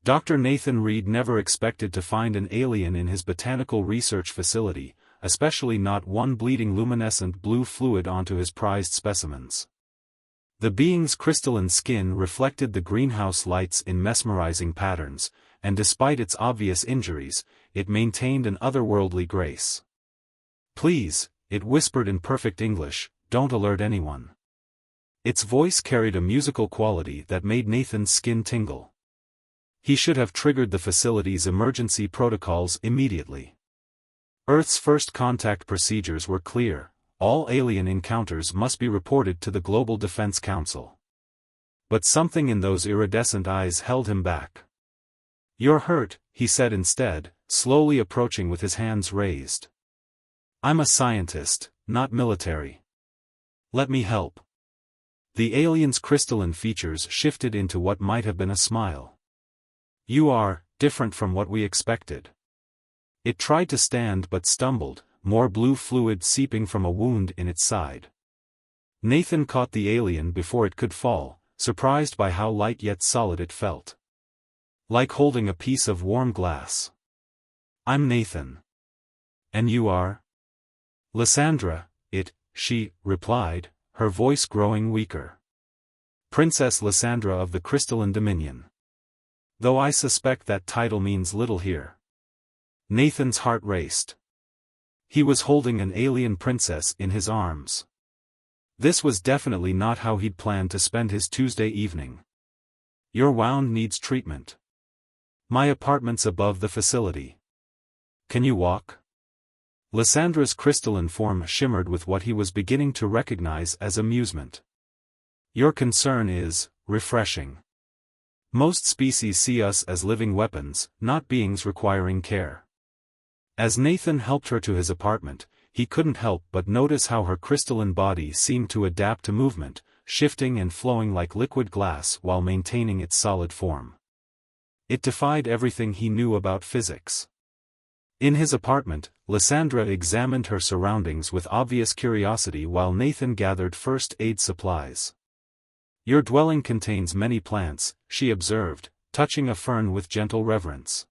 Dr. Nathan Reed never expected to find an alien in his botanical research facility, especially not one bleeding luminescent blue fluid onto his prized specimens. The being's crystalline skin reflected the greenhouse lights in mesmerizing patterns, and despite its obvious injuries, it maintained an otherworldly grace. "Please," it whispered in perfect English, "don't alert anyone." Its voice carried a musical quality that made Nathan's skin tingle. He should have triggered the facility's emergency protocols immediately. Earth's first contact procedures were clear: all alien encounters must be reported to the Global Defense Council. But something in those iridescent eyes held him back. "You're hurt," he said instead, slowly approaching with his hands raised. "I'm a scientist, not military. Let me help." The alien's crystalline features shifted into what might have been a smile. "You are different from what we expected." It tried to stand but stumbled, more blue fluid seeping from a wound in its side. Nathan caught the alien before it could fall, surprised by how light yet solid it felt. Like holding a piece of warm glass. "I'm Nathan." "And you are?" "Lysandra," she replied, her voice growing weaker. "Princess Lysandra of the Crystalline Dominion. Though I suspect that title means little here." Nathan's heart raced. He was holding an alien princess in his arms. This was definitely not how he'd planned to spend his Tuesday evening. "Your wound needs treatment. My apartment's above the facility. Can you walk?" Lysandra's crystalline form shimmered with what he was beginning to recognize as amusement. "Your concern is refreshing. Most species see us as living weapons, not beings requiring care." As Nathan helped her to his apartment, he couldn't help but notice how her crystalline body seemed to adapt to movement, shifting and flowing like liquid glass while maintaining its solid form. It defied everything he knew about physics. In his apartment, Lysandra examined her surroundings with obvious curiosity while Nathan gathered first aid supplies. "Your dwelling contains many plants," she observed, touching a fern with gentle reverence.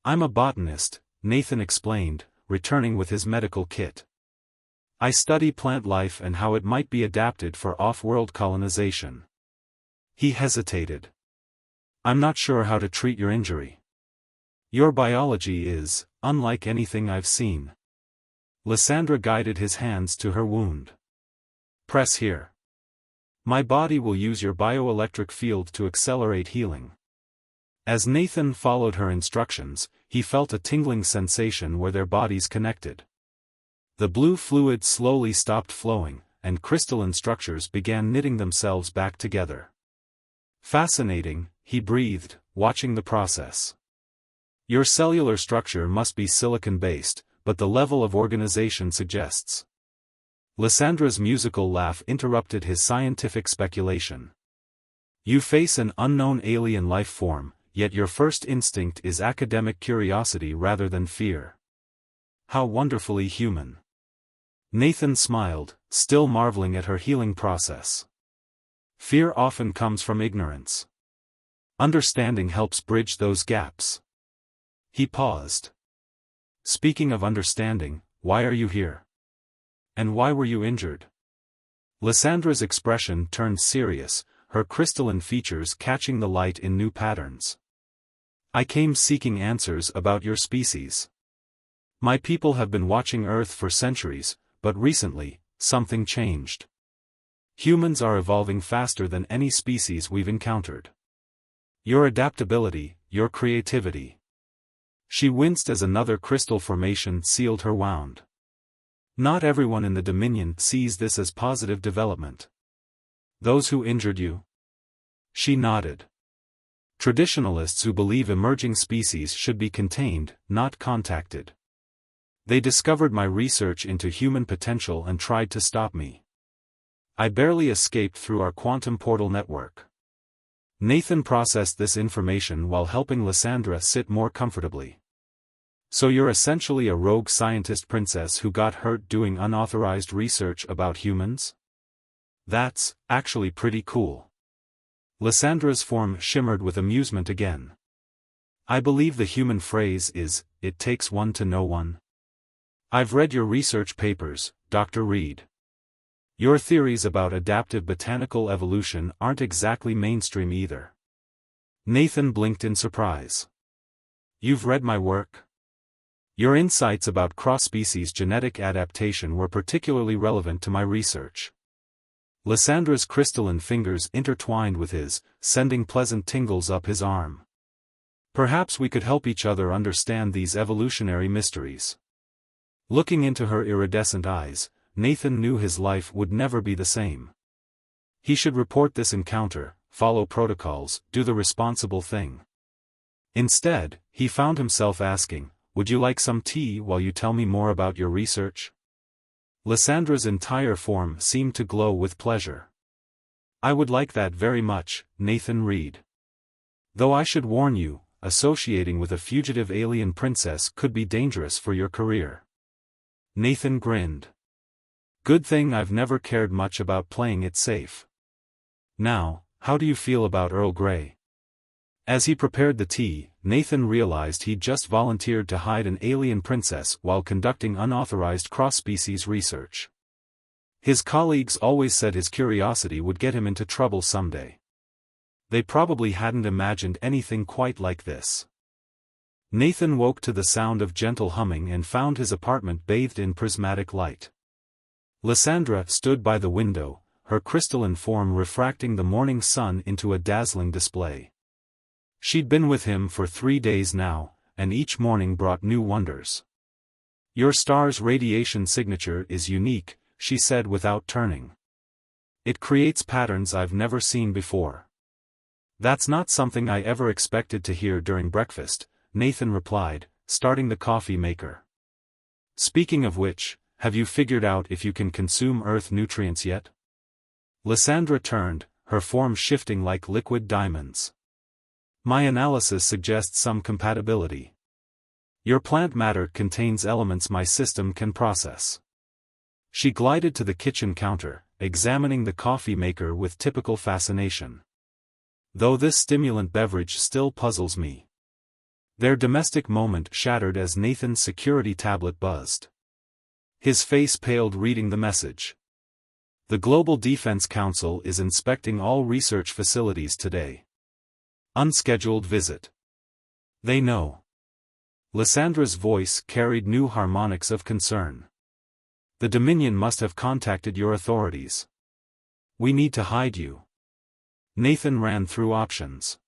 "I'm a botanist," Nathan explained, returning with his medical kit. "I study plant life and how it might be adapted for off-world colonization." He hesitated. "I'm not sure how to treat your injury. Your biology is unlike anything I've seen." Lysandra guided his hands to her wound. "Press here. My body will use your bioelectric field to accelerate healing." As Nathan followed her instructions, he felt a tingling sensation where their bodies connected. The blue fluid slowly stopped flowing, and crystalline structures began knitting themselves back together. "Fascinating," he breathed, watching the process. "Your cellular structure must be silicon-based, but the level of organization suggests." Lysandra's musical laugh interrupted his scientific speculation. "You face an unknown alien life form, yet your first instinct is academic curiosity rather than fear. How wonderfully human." Nathan smiled, still marveling at her healing process. "Fear often comes from ignorance. Understanding helps bridge those gaps." He paused. "Speaking of understanding, why are you here? And why were you injured?" Lysandra's expression turned serious, her crystalline features catching the light in new patterns. "I came seeking answers about your species. My people have been watching Earth for centuries, but recently, something changed. Humans are evolving faster than any species we've encountered. Your adaptability, your creativity." She winced as another crystal formation sealed her wound. "Not everyone in the Dominion sees this as positive development." "Those who injured you?" She nodded. "Traditionalists who believe emerging species should be contained, not contacted. They discovered my research into human potential and tried to stop me. I barely escaped through our quantum portal network." Nathan processed this information while helping Lysandra sit more comfortably. "So you're essentially a rogue scientist princess who got hurt doing unauthorized research about humans? That's actually pretty cool." Lysandra's form shimmered with amusement again. I believe the human phrase is, "It takes one to know one." I've read your research papers, Dr. Reed. Your theories about adaptive botanical evolution aren't exactly mainstream either. Nathan blinked in surprise. You've read my work? Your insights about cross-species genetic adaptation were particularly relevant to my research. Lyssandra's crystalline fingers intertwined with his, sending pleasant tingles up his arm. Perhaps we could help each other understand these evolutionary mysteries. Looking into her iridescent eyes, Nathan knew his life would never be the same. He should report this encounter, follow protocols, do the responsible thing. Instead, he found himself asking, "Would you like some tea while you tell me more about your research?" Lyssandra's entire form seemed to glow with pleasure. "I would like that very much, Nathan Reed. Though I should warn you, associating with a fugitive alien princess could be dangerous for your career." Nathan grinned. "Good thing I've never cared much about playing it safe. Now, how do you feel about Earl Grey?" As he prepared the tea, Nathan realized he'd just volunteered to hide an alien princess while conducting unauthorized cross-species research. His colleagues always said his curiosity would get him into trouble someday. They probably hadn't imagined anything quite like this. Nathan woke to the sound of gentle humming and found his apartment bathed in prismatic light. Lysandra stood by the window, her crystalline form refracting the morning sun into a dazzling display. She'd been with him for 3 days now, and each morning brought new wonders. "Your star's radiation signature is unique," she said without turning. "It creates patterns I've never seen before." "That's not something I ever expected to hear during breakfast," Nathan replied, starting the coffee maker. "Speaking of which, have you figured out if you can consume Earth nutrients yet?" Lysandra turned, her form shifting like liquid diamonds. "My analysis suggests some compatibility. Your plant matter contains elements my system can process." She glided to the kitchen counter, examining the coffee maker with typical fascination. "Though this stimulant beverage still puzzles me." Their domestic moment shattered as Nathan's security tablet buzzed. His face paled reading the message. "The Global Defense Council is inspecting all research facilities today. Unscheduled visit. They know." Lysandra's voice carried new harmonics of concern. "The Dominion must have contacted your authorities. We need to hide you." Nathan ran through options.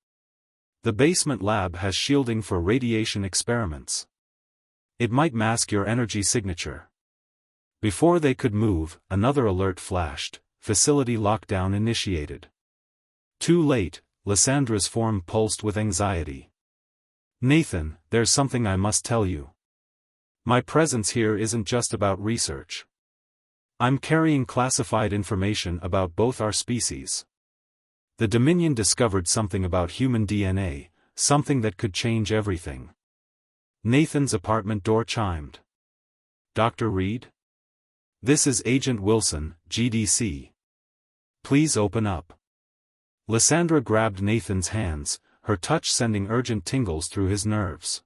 "The basement lab has shielding for radiation experiments. It might mask your energy signature." Before they could move, another alert flashed, facility lockdown initiated. Too late, Lysandra's form pulsed with anxiety. "Nathan, there's something I must tell you. My presence here isn't just about research. I'm carrying classified information about both our species. The Dominion discovered something about human DNA, something that could change everything." Nathan's apartment door chimed. "Dr. Reed? This is Agent Wilson, GDC. Please open up." Lysandra grabbed Nathan's hands, her touch sending urgent tingles through his nerves.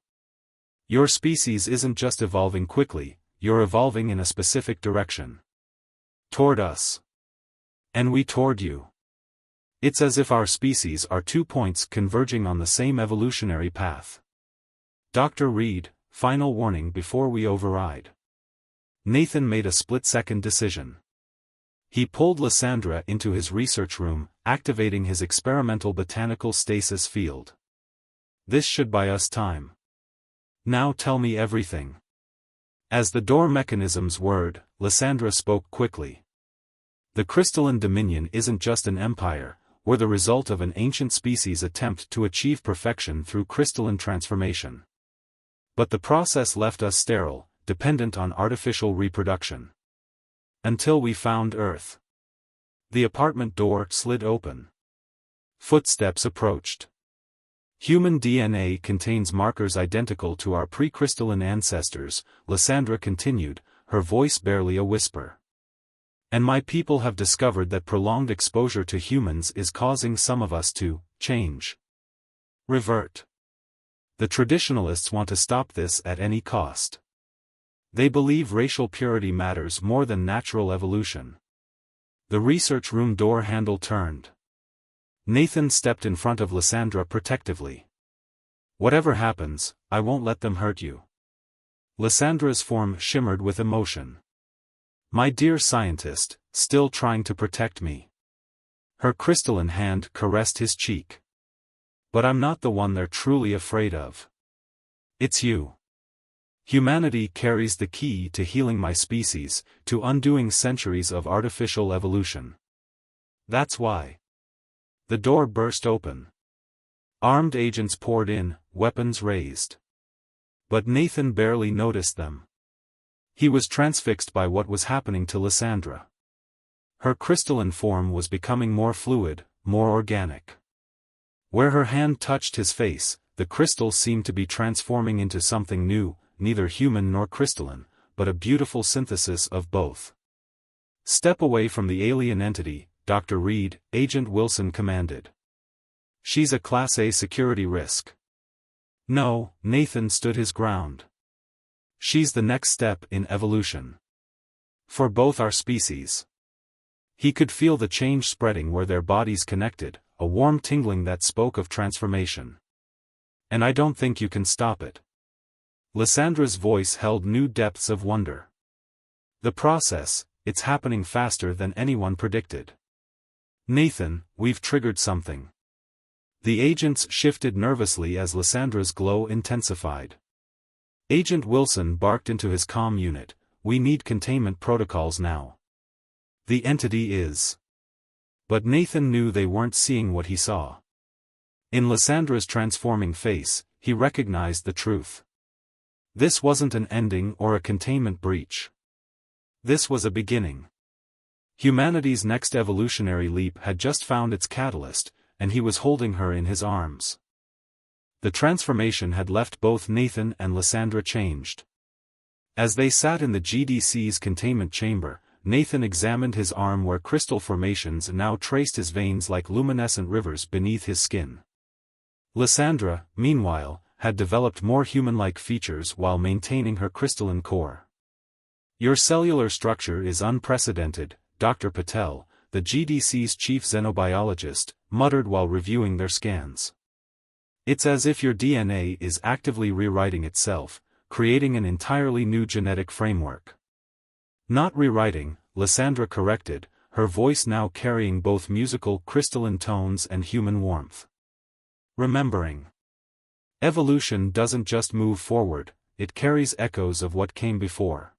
"Your species isn't just evolving quickly, you're evolving in a specific direction. Toward us. And we toward you. It's as if our species are 2 points converging on the same evolutionary path. Dr. Reed, final warning before we override." Nathan made a split-second decision. He pulled Lysandra into his research room, activating his experimental botanical stasis field. "This should buy us time. Now tell me everything." As the door mechanisms whirred, Lysandra spoke quickly. "The crystalline dominion isn't just an empire, we're the result of an ancient species' attempt to achieve perfection through crystalline transformation. But the process left us sterile, dependent on artificial reproduction. Until we found Earth." The apartment door slid open. Footsteps approached. "Human DNA contains markers identical to our pre-crystalline ancestors," Lysandra continued, her voice barely a whisper. "And my people have discovered that prolonged exposure to humans is causing some of us to change. Revert. The traditionalists want to stop this at any cost. They believe racial purity matters more than natural evolution. The research room door handle turned. Nathan stepped in front of Lysandra protectively. "Whatever happens, I won't let them hurt you." Lysandra's form shimmered with emotion. "My dear scientist, still trying to protect me." Her crystalline hand caressed his cheek. "But I'm not the one they're truly afraid of. It's you. Humanity carries the key to healing my species, to undoing centuries of artificial evolution. That's why." The door burst open. Armed agents poured in, weapons raised. But Nathan barely noticed them. He was transfixed by what was happening to Lysandra. Her crystalline form was becoming more fluid, more organic. Where her hand touched his face, the crystal seemed to be transforming into something new, neither human nor crystalline, but a beautiful synthesis of both. "Step away from the alien entity, Dr. Reed," Agent Wilson commanded. "She's a Class A security risk." "No," Nathan stood his ground. "She's the next step in evolution. For both our species." He could feel the change spreading where their bodies connected, a warm tingling that spoke of transformation. "And I don't think you can stop it." Lysandra's voice held new depths of wonder. "The process, it's happening faster than anyone predicted. Nathan, we've triggered something." The agents shifted nervously as Lysandra's glow intensified. Agent Wilson barked into his comm unit, "We need containment protocols now. The entity is..." But Nathan knew they weren't seeing what he saw. In Lysandra's transforming face, he recognized the truth. This wasn't an ending or a containment breach. This was a beginning. Humanity's next evolutionary leap had just found its catalyst, and he was holding her in his arms. The transformation had left both Nathan and Lysandra changed. As they sat in the GDC's containment chamber, Nathan examined his arm where crystal formations now traced his veins like luminescent rivers beneath his skin. Lysandra, meanwhile, had developed more human-like features while maintaining her crystalline core. "Your cellular structure is unprecedented," Dr. Patel, the GDC's chief xenobiologist, muttered while reviewing their scans. "It's as if your DNA is actively rewriting itself, creating an entirely new genetic framework." "Not rewriting," Lysandra corrected, her voice now carrying both musical crystalline tones and human warmth. "Remembering. Evolution doesn't just move forward, it carries echoes of what came before."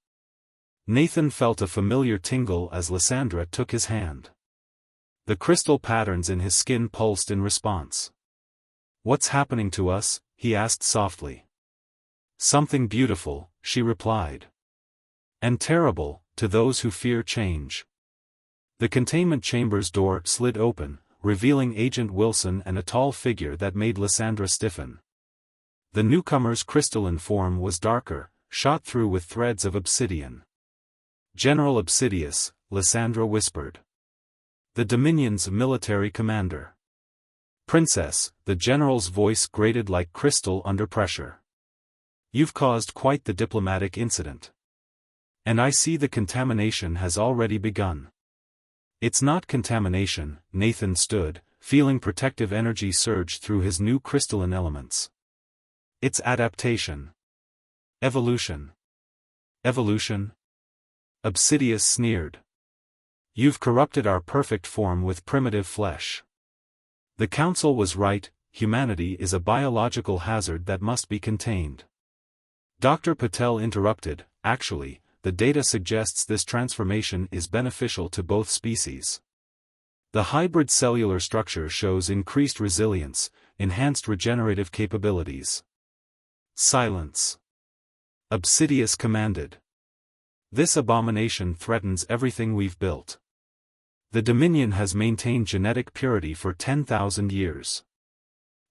Nathan felt a familiar tingle as Lysandra took his hand. The crystal patterns in his skin pulsed in response. "What's happening to us?" he asked softly. "Something beautiful," she replied. "And terrible, to those who fear change." The containment chamber's door slid open, revealing Agent Wilson and a tall figure that made Lysandra stiffen. The newcomer's crystalline form was darker, shot through with threads of obsidian. "General Obsidius," Lysandra whispered. "The Dominion's military commander." "Princess," the general's voice grated like crystal under pressure. "You've caused quite the diplomatic incident. And I see the contamination has already begun." "It's not contamination," Nathan stood, feeling protective energy surge through his new crystalline elements. "It's adaptation. Evolution." "Evolution?" Obsidius sneered. "You've corrupted our perfect form with primitive flesh." The council was right, humanity is a biological hazard that must be contained. Dr. Patel interrupted, "Actually, the data suggests this transformation is beneficial to both species. The hybrid cellular structure shows increased resilience, enhanced regenerative capabilities." "Silence," Obsidius commanded. "This abomination threatens everything we've built. The Dominion has maintained genetic purity for 10,000 years.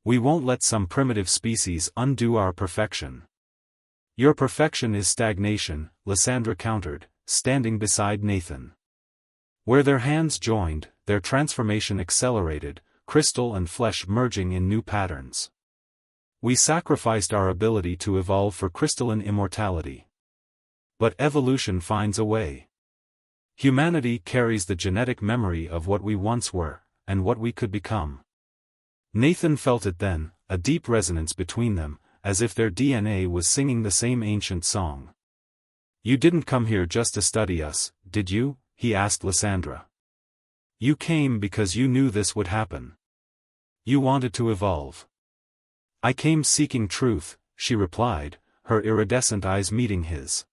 We won't let some primitive species undo our perfection." "Your perfection is stagnation," Lysandra countered, standing beside Nathan. Where their hands joined, their transformation accelerated, crystal and flesh merging in new patterns. We sacrificed our ability to evolve for crystalline immortality. But evolution finds a way. Humanity carries the genetic memory of what we once were, and what we could become. Nathan felt it then, a deep resonance between them, as if their DNA was singing the same ancient song. "You didn't come here just to study us, did you?" he asked Lysandra. "You came because you knew this would happen. You wanted to evolve." "I came seeking truth," she replied, her iridescent eyes meeting his.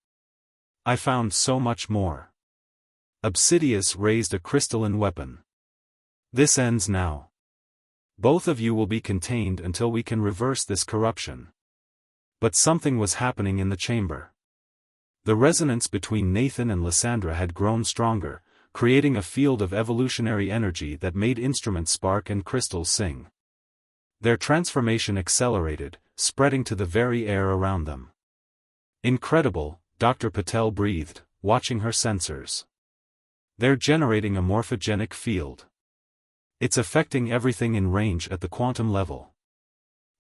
"I found so much more." Obsidius raised a crystalline weapon. "This ends now. Both of you will be contained until we can reverse this corruption." But something was happening in the chamber. The resonance between Nathan and Lysandra had grown stronger, creating a field of evolutionary energy that made instruments spark and crystals sing. Their transformation accelerated, spreading to the very air around them. "Incredible," Dr. Patel breathed, watching her sensors. "They're generating a morphogenic field. It's affecting everything in range at the quantum level."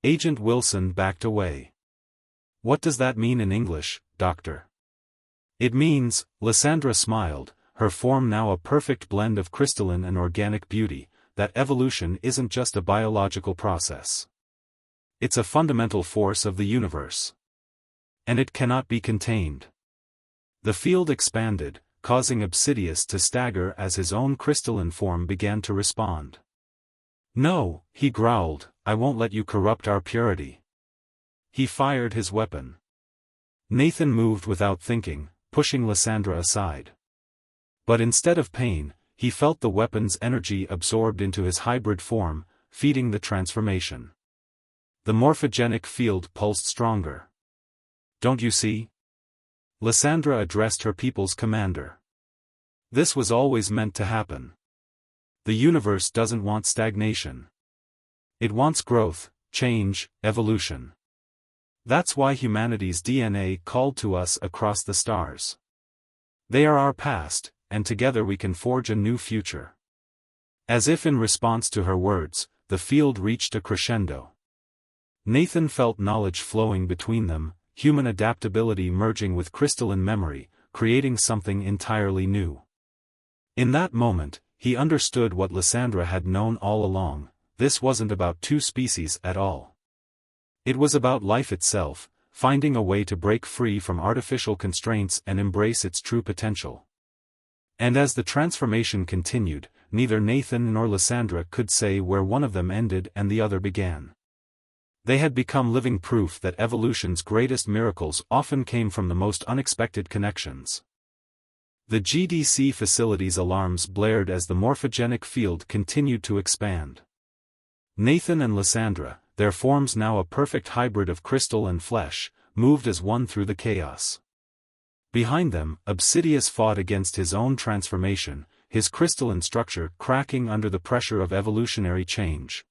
Agent Wilson backed away. "What does that mean in English, Doctor?" "It means," Lysandra smiled, her form now a perfect blend of crystalline and organic beauty, "that evolution isn't just a biological process. It's a fundamental force of the universe. And it cannot be contained." The field expanded, causing Obsidius to stagger as his own crystalline form began to respond. "No," he growled, "I won't let you corrupt our purity." He fired his weapon. Nathan moved without thinking, pushing Lysandra aside. But instead of pain, he felt the weapon's energy absorbed into his hybrid form, feeding the transformation. The morphogenic field pulsed stronger. "Don't you see?" Lysandra addressed her people's commander. "This was always meant to happen. The universe doesn't want stagnation. It wants growth, change, evolution. That's why humanity's DNA called to us across the stars. They are our past, and together we can forge a new future." As if in response to her words, the field reached a crescendo. Nathan felt knowledge flowing between them, human adaptability merging with crystalline memory, creating something entirely new. In that moment, he understood what Lysandra had known all along: this wasn't about two species at all. It was about life itself, finding a way to break free from artificial constraints and embrace its true potential. And as the transformation continued, neither Nathan nor Lysandra could say where one of them ended and the other began. They had become living proof that evolution's greatest miracles often came from the most unexpected connections. The GDC facility's alarms blared as the morphogenic field continued to expand. Nathan and Lysandra, their forms now a perfect hybrid of crystal and flesh, moved as one through the chaos. Behind them, Obsidius fought against his own transformation, his crystalline structure cracking under the pressure of evolutionary change.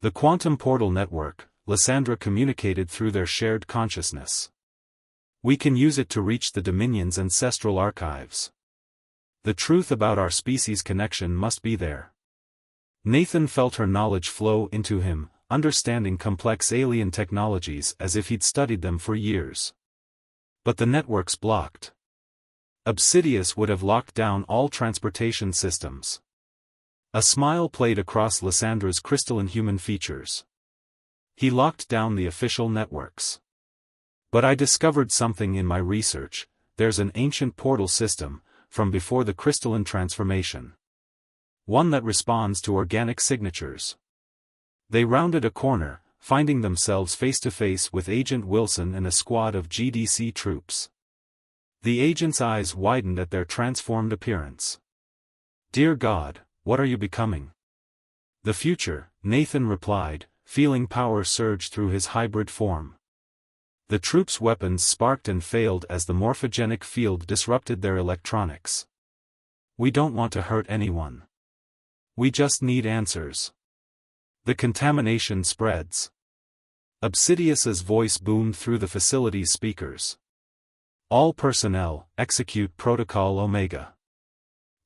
The quantum portal network, Lysandra communicated through their shared consciousness. "We can use it to reach the Dominion's ancestral archives. The truth about our species' connection must be there." Nathan felt her knowledge flow into him, understanding complex alien technologies as if he'd studied them for years. But the networks blocked. Obsidius would have locked down all transportation systems. A smile played across Lysandra's crystalline human features. "He locked down the official networks. But I discovered something in my research. There's an ancient portal system, from before the crystalline transformation. One that responds to organic signatures." They rounded a corner, finding themselves face to face with Agent Wilson and a squad of GDC troops. The agent's eyes widened at their transformed appearance. "Dear God, what are you becoming?" "The future," Nathan replied, feeling power surge through his hybrid form. The troops' weapons sparked and failed as the morphogenic field disrupted their electronics. "We don't want to hurt anyone. We just need answers. The contamination spreads." Obsidius's voice boomed through the facility's speakers. "All personnel, execute Protocol Omega.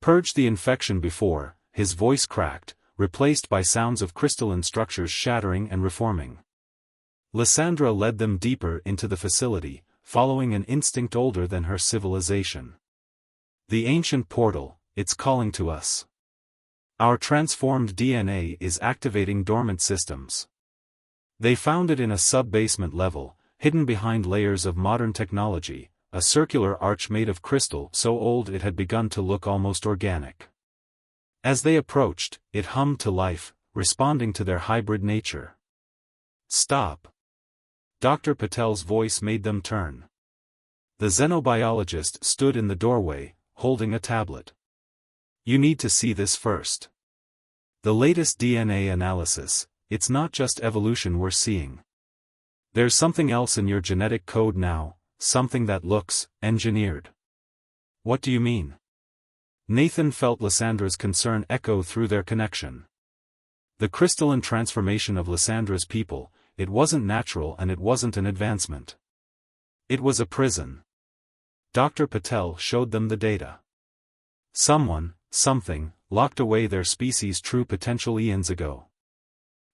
Purge the infection before." His voice cracked, replaced by sounds of crystalline structures shattering and reforming. Lysandra led them deeper into the facility, following an instinct older than her civilization. The ancient portal, it's calling to us. Our transformed DNA is activating dormant systems. They found it in a sub-basement level, hidden behind layers of modern technology, a circular arch made of crystal so old it had begun to look almost organic. As they approached, it hummed to life, responding to their hybrid nature. "Stop!" Dr. Patel's voice made them turn. The xenobiologist stood in the doorway, holding a tablet. "You need to see this first. The latest DNA analysis, it's not just evolution we're seeing. There's something else in your genetic code now, something that looks engineered." "What do you mean?" Nathan felt Lysandra's concern echo through their connection. The crystalline transformation of Lysandra's people, it wasn't natural and it wasn't an advancement. It was a prison. Dr. Patel showed them the data. Someone, something, locked away their species' true potential eons ago.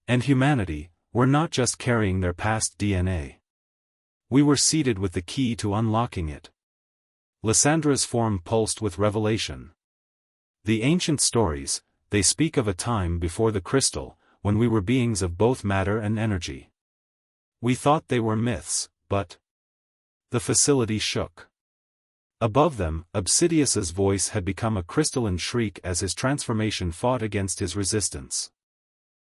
And humanity, we're not just carrying their past DNA. We were seated with the key to unlocking it. Lysandra's form pulsed with revelation. The ancient stories, they speak of a time before the crystal, when we were beings of both matter and energy. We thought they were myths, but... The facility shook. Above them, Obsidius's voice had become a crystalline shriek as his transformation fought against his resistance.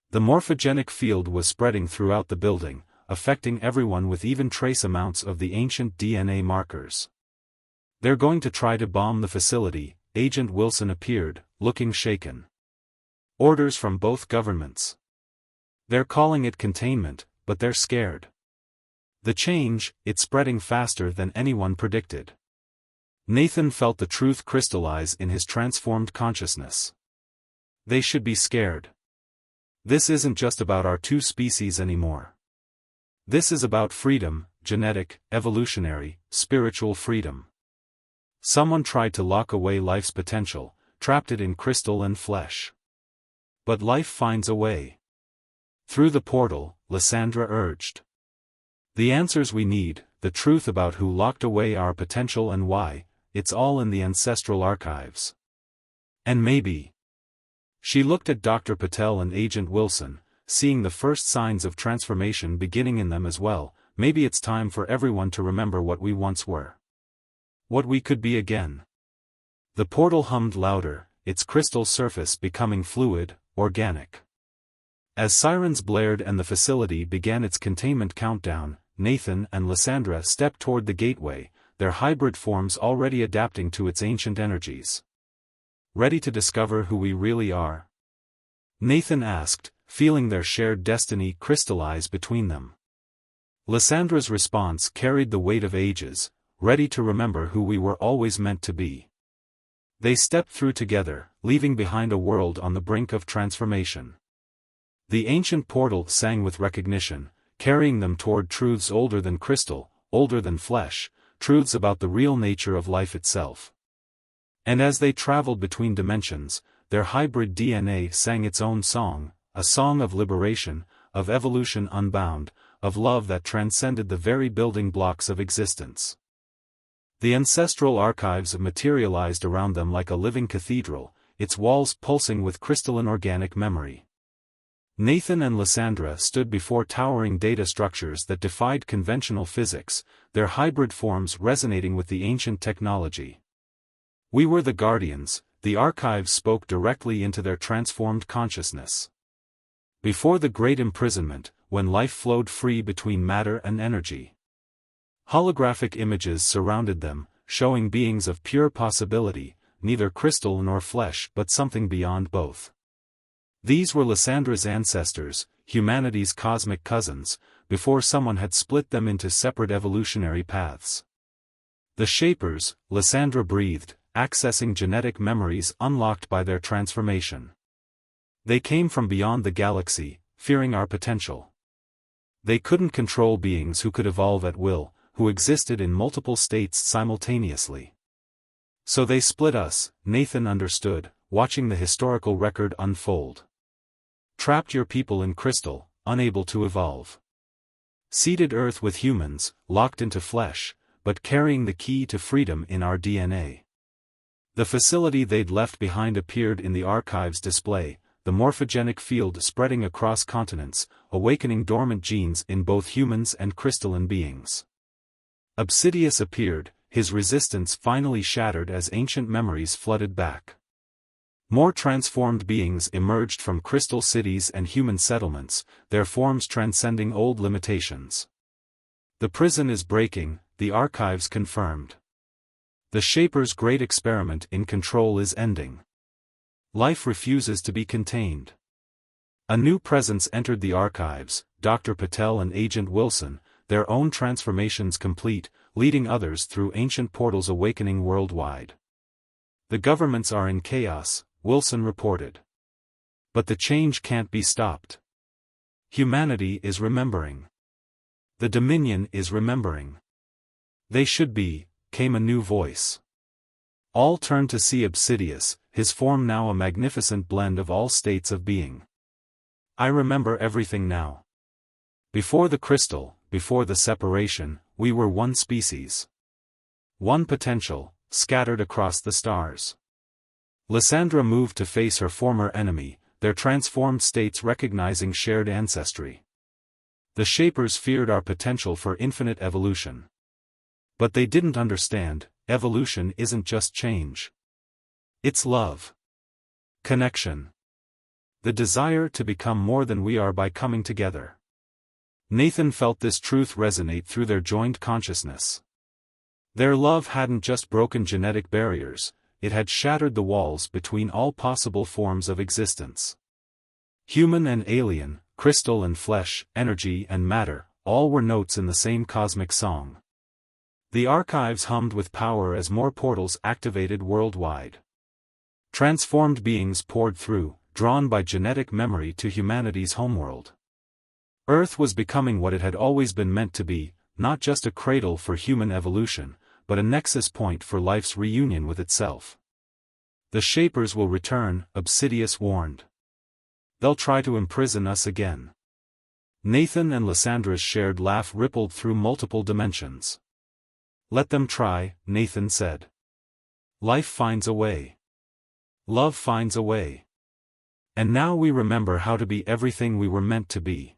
The morphogenic field was spreading throughout the building, affecting everyone with even trace amounts of the ancient DNA markers. "They're going to try to bomb the facility," Agent Wilson appeared, looking shaken. "Orders from both governments. They're calling it containment, but they're scared. The change, it's spreading faster than anyone predicted." Nathan felt the truth crystallize in his transformed consciousness. They should be scared. This isn't just about our two species anymore. This is about freedom, genetic, evolutionary, spiritual freedom. Someone tried to lock away life's potential, trapped it in crystal and flesh. But life finds a way. Through the portal, Lysandra urged. The answers we need, the truth about who locked away our potential and why, it's all in the ancestral archives. And maybe. She looked at Dr. Patel and Agent Wilson, seeing the first signs of transformation beginning in them as well. Maybe it's time for everyone to remember what we once were. What we could be again. The portal hummed louder, its crystal surface becoming fluid, organic. As sirens blared and the facility began its containment countdown, Nathan and Lysandra stepped toward the gateway, their hybrid forms already adapting to its ancient energies. "Ready to discover who we really are?" Nathan asked, feeling their shared destiny crystallize between them. Lysandra's response carried the weight of ages, ready to remember who we were always meant to be. They stepped through together, leaving behind a world on the brink of transformation. The ancient portal sang with recognition, carrying them toward truths older than crystal, older than flesh, truths about the real nature of life itself. And as they traveled between dimensions, their hybrid DNA sang its own song, a song of liberation, of evolution unbound, of love that transcended the very building blocks of existence. The ancestral archives materialized around them like a living cathedral, its walls pulsing with crystalline organic memory. Nathan and Lysandra stood before towering data structures that defied conventional physics, their hybrid forms resonating with the ancient technology. "We were the guardians," the archives spoke directly into their transformed consciousness. Before the Great Imprisonment, when life flowed free between matter and energy. Holographic images surrounded them, showing beings of pure possibility, neither crystal nor flesh but something beyond both. These were Lysandra's ancestors, humanity's cosmic cousins, before someone had split them into separate evolutionary paths. The Shapers, Lysandra breathed, accessing genetic memories unlocked by their transformation. They came from beyond the galaxy, fearing our potential. They couldn't control beings who could evolve at will, who existed in multiple states simultaneously. So they split us, Nathan understood, watching the historical record unfold. Trapped your people in crystal, unable to evolve. Seeded Earth with humans, locked into flesh, but carrying the key to freedom in our DNA. The facility they'd left behind appeared in the archives display, the morphogenic field spreading across continents, awakening dormant genes in both humans and crystalline beings. Obsidius appeared, his resistance finally shattered as ancient memories flooded back. More transformed beings emerged from crystal cities and human settlements, their forms transcending old limitations. The prison is breaking, the archives confirmed. The Shaper's great experiment in control is ending. Life refuses to be contained. A new presence entered the archives, Dr. Patel and Agent Wilson, their own transformations complete, leading others through ancient portals awakening worldwide. The governments are in chaos, Wilson reported. But the change can't be stopped. Humanity is remembering. The Dominion is remembering. They should be, came a new voice. All turned to see Obsidius, his form now a magnificent blend of all states of being. I remember everything now. Before the crystal, before the separation, we were one species. One potential, scattered across the stars. Lysandra moved to face her former enemy, their transformed states recognizing shared ancestry. The Shapers feared our potential for infinite evolution. But they didn't understand, evolution isn't just change. It's love. Connection. The desire to become more than we are by coming together. Nathan felt this truth resonate through their joined consciousness. Their love hadn't just broken genetic barriers, it had shattered the walls between all possible forms of existence. Human and alien, crystal and flesh, energy and matter, all were notes in the same cosmic song. The archives hummed with power as more portals activated worldwide. Transformed beings poured through, drawn by genetic memory to humanity's homeworld. Earth was becoming what it had always been meant to be, not just a cradle for human evolution, but a nexus point for life's reunion with itself. The Shapers will return, Obsidius warned. They'll try to imprison us again. Nathan and Lysandra's shared laugh rippled through multiple dimensions. Let them try, Nathan said. Life finds a way. Love finds a way. And now we remember how to be everything we were meant to be.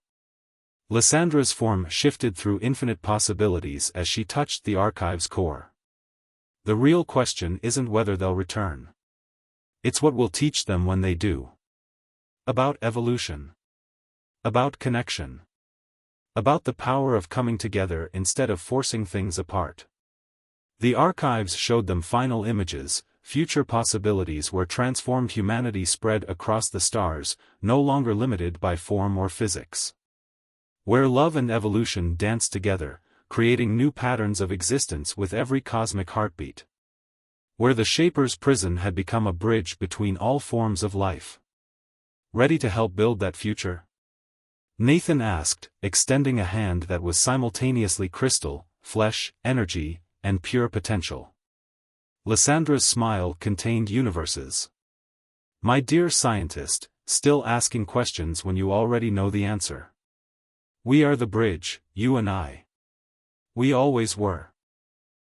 Lysandra's form shifted through infinite possibilities as she touched the archive's core. The real question isn't whether they'll return. It's what we'll teach them when they do. About evolution. About connection. About the power of coming together instead of forcing things apart. The archives showed them final images, future possibilities where transformed humanity spread across the stars, no longer limited by form or physics. Where love and evolution danced together, creating new patterns of existence with every cosmic heartbeat. Where the Shaper's prison had become a bridge between all forms of life. Ready to help build that future? Nathan asked, extending a hand that was simultaneously crystal, flesh, energy, and pure potential. Lysandra's smile contained universes. My dear scientist, still asking questions when you already know the answer. We are the bridge, you and I. We always were.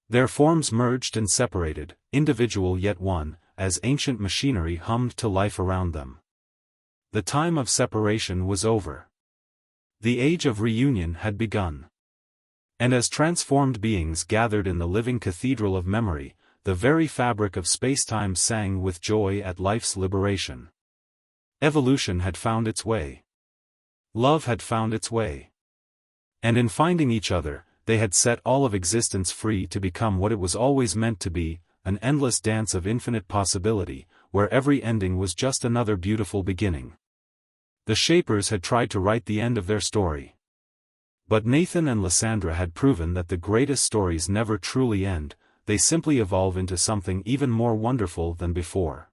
Their forms merged and separated, individual yet one, as ancient machinery hummed to life around them. The time of separation was over. The age of reunion had begun. And as transformed beings gathered in the living cathedral of memory, the very fabric of space-time sang with joy at life's liberation. Evolution had found its way. Love had found its way. And in finding each other, they had set all of existence free to become what it was always meant to be, an endless dance of infinite possibility, where every ending was just another beautiful beginning. The Shapers had tried to write the end of their story. But Nathan and Lysandra had proven that the greatest stories never truly end, they simply evolve into something even more wonderful than before.